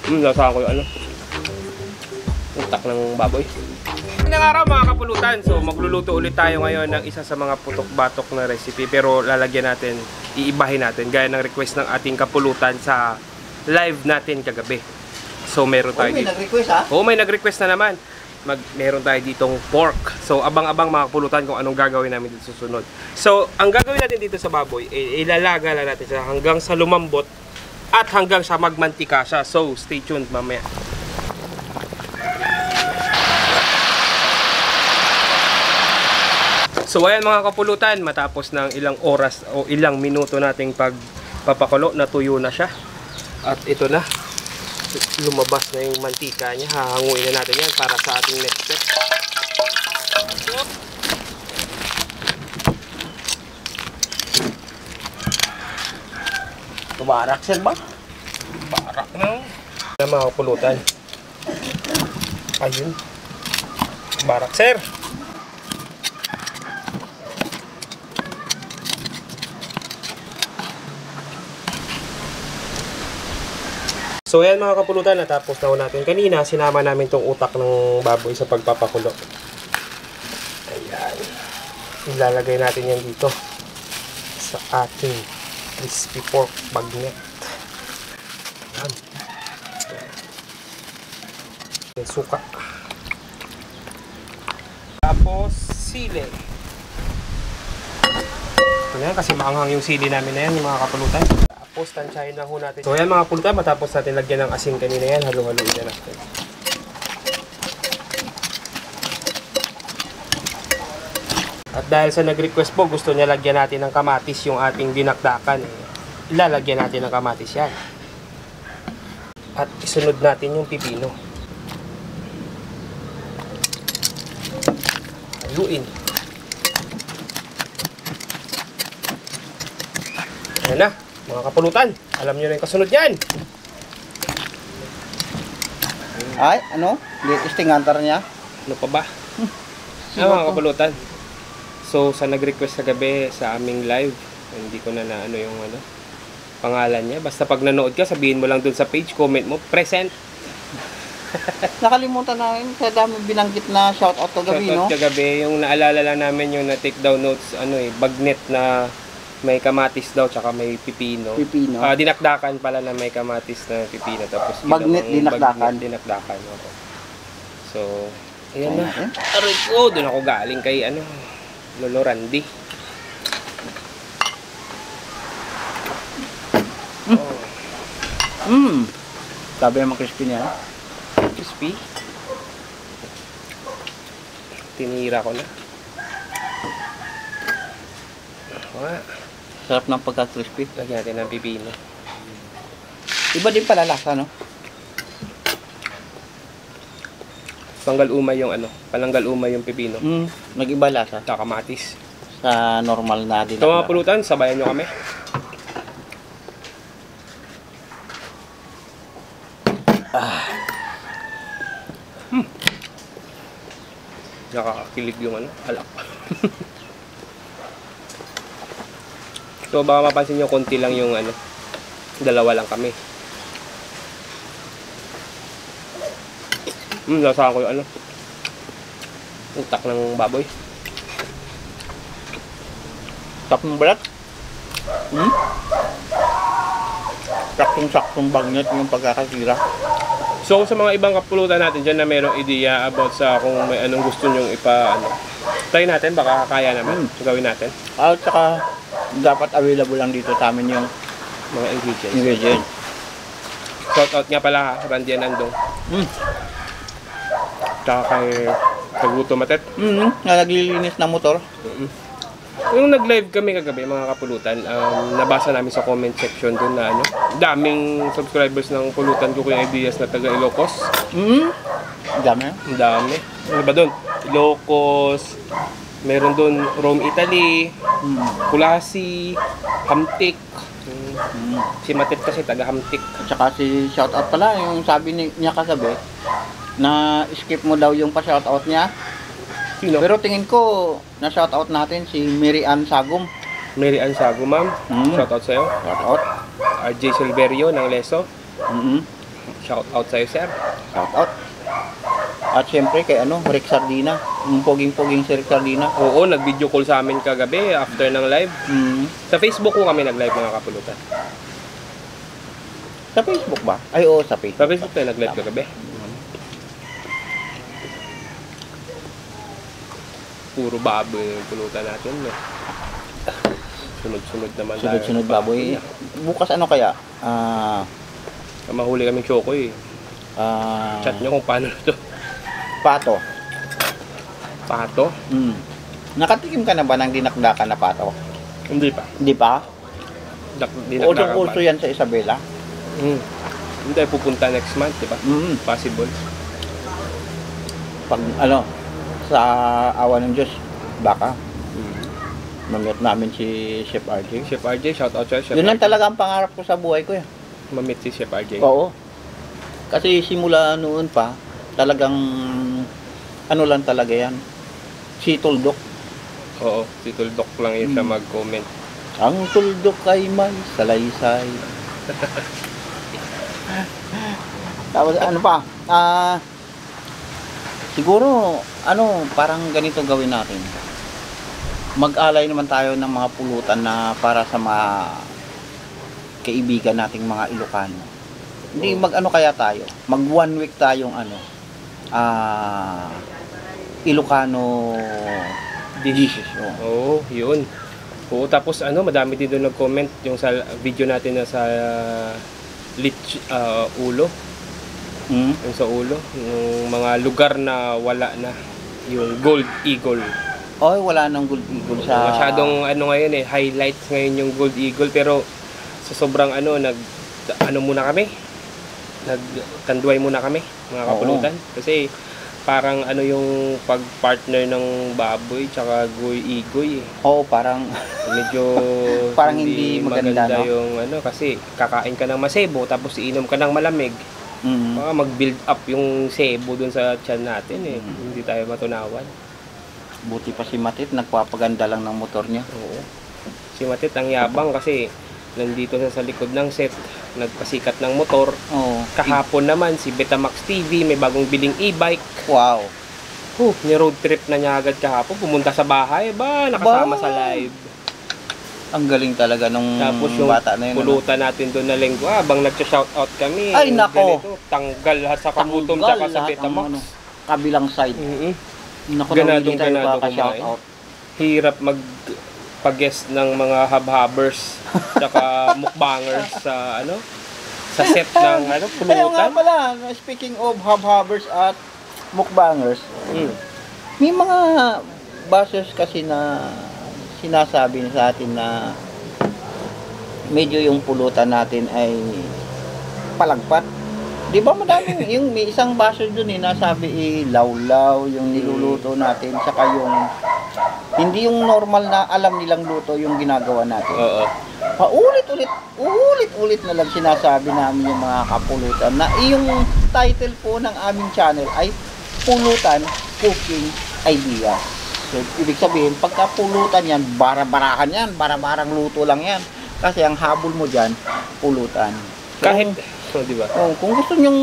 Nasa ko yung ano, utak ng baboy. Ngayong araw mga kapulutan, so magluluto ulit tayo ngayon ng isa sa mga putok-batok na recipe. Pero lalagyan natin, iibahin natin gaya ng request ng ating kapulutan sa live natin kagabi. So meron tayo may nag-request ha? Oo, may nag-request na naman. Meron tayo ditong pork. So abang-abang mga kapulutan kung anong gagawin namin dito susunod. So ang gagawin natin dito sa baboy, ilalaga lang natin siya hanggang sa lumambot at hanggang sa magmantika siya. So stay tuned mamaya. So ayan mga kapulutan, matapos ng ilang oras o ilang minuto nating pagpapakulo, natuyo na siya. At ito na, lumabas na yung mantika niya. Hahanguin na natin yan para sa ating next step. Tumarak sir ba? Barak na. Ayan mga kapulutan. Ayun. Barak sir. So ayan mga kapulutan, natapos na natin kanina, sinama namin tong utak ng baboy sa pagpapakulo. Ayan. Ilalagay natin yan dito sa ating crispy pork bagnet. Ayan. May suka. Tapos sili. Ito na yan, kasi maanghang yung sili namin na yan, yung mga kapulutan. Tapos tansyahin na ho natin. So ayan mga kapulutan, matapos natin lagyan ng asin kanina yan, halo-haloin na natin. At dahil sa nag-request po, gusto niya lagyan natin ng kamatis yung ating dinakdakan. Ilalagyan natin ng kamatis yan. At isunod natin yung pipino. Haluin. Ayan na. Mga kapulutan, alam nyo na yung kasunod yan. Ay, ano? Latest tingantar niya. Ano pa ba? Mga kapulutan. So, sa nag-request kagabi sa aming live, hindi ko na ano yung pangalan niya. Basta pag nanood ka, sabihin mo lang dun sa page, comment mo, present. Nakalimutan namin, kaya dami binanggit na shoutout kagabi, no? Shoutout kagabi, yung naalala lang namin yung na-take down notes, bagnet na may kamatis daw, tsaka may pipino. Pipino. Dinakdakan pala na may kamatis na pipino. Tapos bagnet dinakdakan. Dinakdakan. Okay. So, ayan na. Aray ko, doon ako galing kay Lolo Randy. Sabi naman crispy niya. Crispy. Tinira ko na. Sarap ng pagka-crispy. Lagyan natin ng pipino. Iba din pala lasa, no? Palanggal umay yung pipino. Nag-iba lasa. Tsaka kamatis. Sa normal na din. Ito mga pulutan, sabayan nyo kami. Nakakakilig yung alak. So baka mapansin nyo, konti lang yung dalawa lang kami. Nasa ko yung utak ng baboy. Utak ng balat? Saktong-saktong bagnet yung pagkakasira. So sa mga ibang kapulutan natin dyan na mayroong idea about sa kung may anong gusto nyong try natin, baka kaya naman gawin natin. At saka dapat available lang dito sa amin yung mga ingredients. Shout out nga pala sa Randy Andong. Tsaka kay Kaguto Matet. Na naglilinis ng motor. Yung nag-live kami kagabi mga kapulutan, nabasa namin sa comment section doon na daming subscribers ng Pulutan ko yung ideas na taga Ilocos. Dami. Ang dami. Ano ba doon? Ilocos, meron doon Rome, Italy, Kulasi, Hamtik. Si Matet kasi taga Hamtik. At saka si shoutout pala, yung sabi niya kagabi, na skip mo daw yung pa-shoutout niya. Sino? Pero tingin ko, na-shoutout natin si Mary Ann Sagum. Mary Ann Sagum, ma'am. Shoutout sa'yo. Shoutout. RJ Silverio ng Leso. Shout out sa'yo, sir. Shout out. At syempre kay Rick Sardina. Yung poging-poging si Rick Sardina. Oo, nag-video call sa amin kagabi after ng live. Sa Facebook ko kami nag-live mga kapulutan. Sa Facebook ba? Ay, oo, sa Facebook. Sa Facebook tayo nag-live kagabi. Puro baboy yung pulutan natin. No? Sunod-sunod naman tayo. Sunod-sunod baboy. Bukas ano kaya? Mahuli kaming chokoy. Chat nyo kung paano ito. Pato. Pato? Nakatikim ka na ba ng dinakdakan na pato? Hindi pa. Hindi pa? Dinakdakan Uso yan sa Isabela. Hindi tayo pupunta next month, di ba? Possible. Pag sa awa ng Diyos, baka. Mamit namin si Chef RJ. Chef RJ, shout out siya. Yun lang talaga ang pangarap ko sa buhay ko. Mamit si Chef RJ. Oo. Kasi simula noon pa, talagang lang talaga yan. Si Tuldok. Oo, si Tuldok lang yun siya mag-comment. Ang Tuldok ay may salaysay. Tapos ano pa? Siguro, parang ganito gawin natin. Mag-alay naman tayo ng mga pulutan na para sa mga kaibigan nating mga Ilocano. Hindi kaya tayo. Mag 1 week tayong Ilocano dishes. Oo, yun. Oo, tapos madami din doon nag-comment yung sa video natin na sa ulo. Yung sa ulo, yung mga lugar na wala na yung Gold Eagle. Oy, wala nang Gold Eagle sa... Masyadong ngayon highlights ngayon yung Gold Eagle, pero sa sobrang muna kami. Nagtanduay muna kami, mga kapulutan. Kasi parang yung pag-partner ng baboy tsaka goy-igoy. Oo, parang medyo parang hindi maganda, yung kasi kakain ka ng masebo tapos iinom ka ng malamig. Baka mag-build up yung sebo dun sa tiyan natin hindi tayo matunawan. Buti pa si Matit, nagpapaganda lang ng motor niya. Oo. Si Matit ang yabang kasi nandito sa likod ng set, nagpasikat ng motor. Oo. Kahapon naman si Betamax TV may bagong biling e-bike. Wow. Ni-road trip na niya agad kahapon, pumunta sa bahay, nakasama sa live. Ang galing talaga nung tapos yung bata na yun. Pulutan natin doon na linggo, habang nag-shoutout kami. Ay, nako. Ganito, tanggal lahat sa kagutom tsaka sa Betamax. Kabilang side. Naku, Ganadong shoutout. Hirap pag-guest ng mga hub-hubbers tsaka mukbangers sa sa set ng pulutan. Kaya nga pala, speaking of hub-hubbers at mukbangers, may mga bashers kasi na sinasabi sa atin na medyo yung pulutan natin ay palagpat. Di ba madami yung may isang basher dun nasabi lawlaw yung niluluto natin saka yung hindi yung normal na alam nilang luto yung ginagawa natin. Oo. Ulit na lang sinasabi namin yung mga kapulutan na yung title po ng aming channel ay Pulutan Cooking Ideas. So, ibig sabihin, pagka pulutan yan, bara-barahan yan, bara-barang luto lang yan. Kasi ang habol mo dyan, pulutan. So, di ba? Kung gusto nyong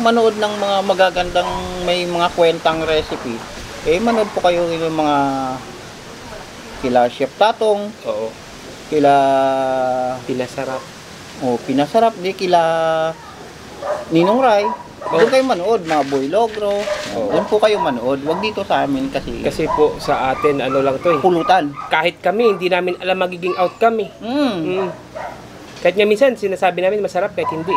manood ng mga magagandang may mga kwentang recipe, manood po kayo ng mga kila Chef Tatong. Oo. Kila Pinasarap. Pinasarap. Kila Ninong Ray. Doon kayo manood, mga Boy Logro. Doon po kayo manood. Wag dito sa amin kasi... Kasi po sa atin, lang to Pulutan. Kahit kami, hindi namin alam magiging outcome Kahit nga minsan, sinasabi namin masarap kahit hindi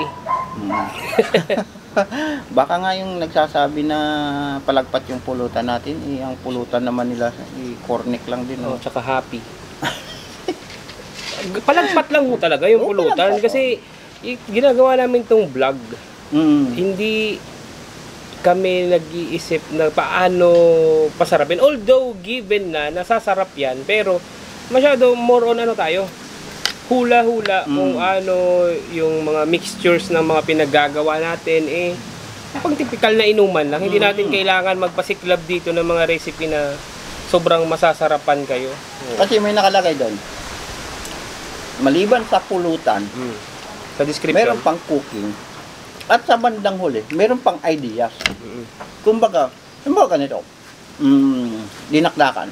Baka nga yung nagsasabi na palagpat yung pulutan natin, ang pulutan naman nila, cornic lang din. Tsaka happy. Palagpat lang ho talaga yung pulutan. Kasi ginagawa namin tong vlog. Hindi kami nag-iisip na paano pasarapin. Although given na nasasarap yan, pero masyado more on tayo. Hula-hula kung yung mga mixtures ng mga pinaggagawa natin pang typical na inuman lang. Hindi natin kailangan magpasiklab dito ng mga recipe na sobrang masasarapan kayo. Kasi may nakalagay doon. Maliban sa pulutan, sa description, meron pang cooking. At sa bandang huli, meron pang ideas. Mm. Kumbaga ganito, dinakdakan.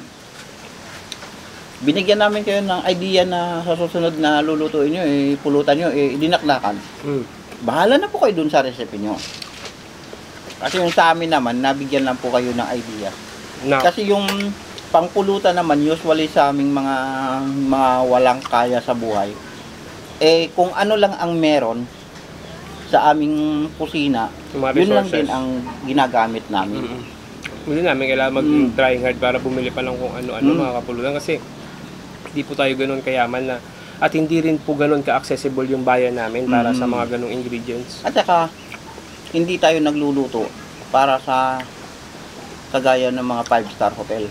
Binigyan namin kayo ng idea na sa susunod na lulutuin nyo, pulutan nyo, dinakdakan. Mm. Bahala na po kayo dun sa recipe nyo. Kasi yung sa amin naman, nabigyan lang po kayo ng idea. Na, Kasi yung pangpulutan naman, usually sa aming mga walang kaya sa buhay, kung ano lang ang meron sa aming kusina, yung mga yun lang resources. din ang ginagamit namin. Mm. Hindi namin kailangan mag-trying hard para bumili pa lang kung ano-ano mga kapulutan kasi hindi po tayo ganun kayaman na at hindi rin po ganun ka-accessible yung bayan namin para sa mga ganung ingredients. At saka, hindi tayo nagluluto para sa kagaya ng mga 5-star hotel,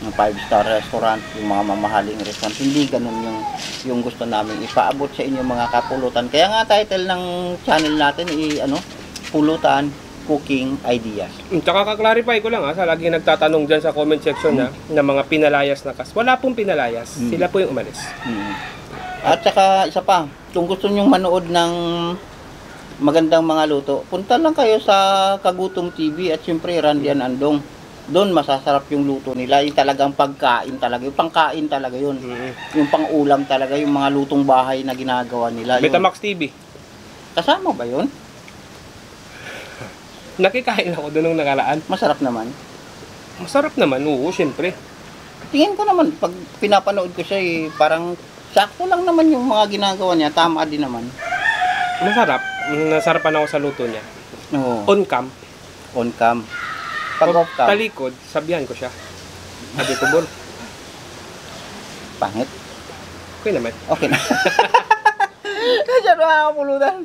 ng 5-star restaurant, yung mga mamahaling restaurant. Hindi ganun yung gusto namin ipaabot sa inyo mga kapulutan. Kaya nga title ng channel natin Pulutan Cooking Ideas. Tsaka ka-clarify ko lang sa lagi nagtatanong dyan sa comment section na mga pinalayas na kas. Wala pong pinalayas. Sila po yung umalis. At saka isa pa, kung gusto nyong manood ng magandang mga luto, punta lang kayo sa Kagutom TV at syempre Randy and Andong. Doon masasarap yung luto nila. Yung talagang pagkain talaga. Yung pangkain talaga yun. Yung pang-ulam talaga. Yung mga lutong bahay na ginagawa nila. Betamax TV. Kasama ba yun? Nakikain ako doon nung nakaraan. Masarap naman. Masarap naman. Oo, syempre. Tingin ko naman, pag pinapanood ko siya, parang sakto lang naman yung mga ginagawa niya. Tama din naman. Masarap. Nasarapan ako sa luto niya. Oo. On cam. On cam. Pag off cam, Talikod, sabihan ko siya. Sabi ko, Bor, pangit. okay naman. Okay na. Kaya mga kapulutan,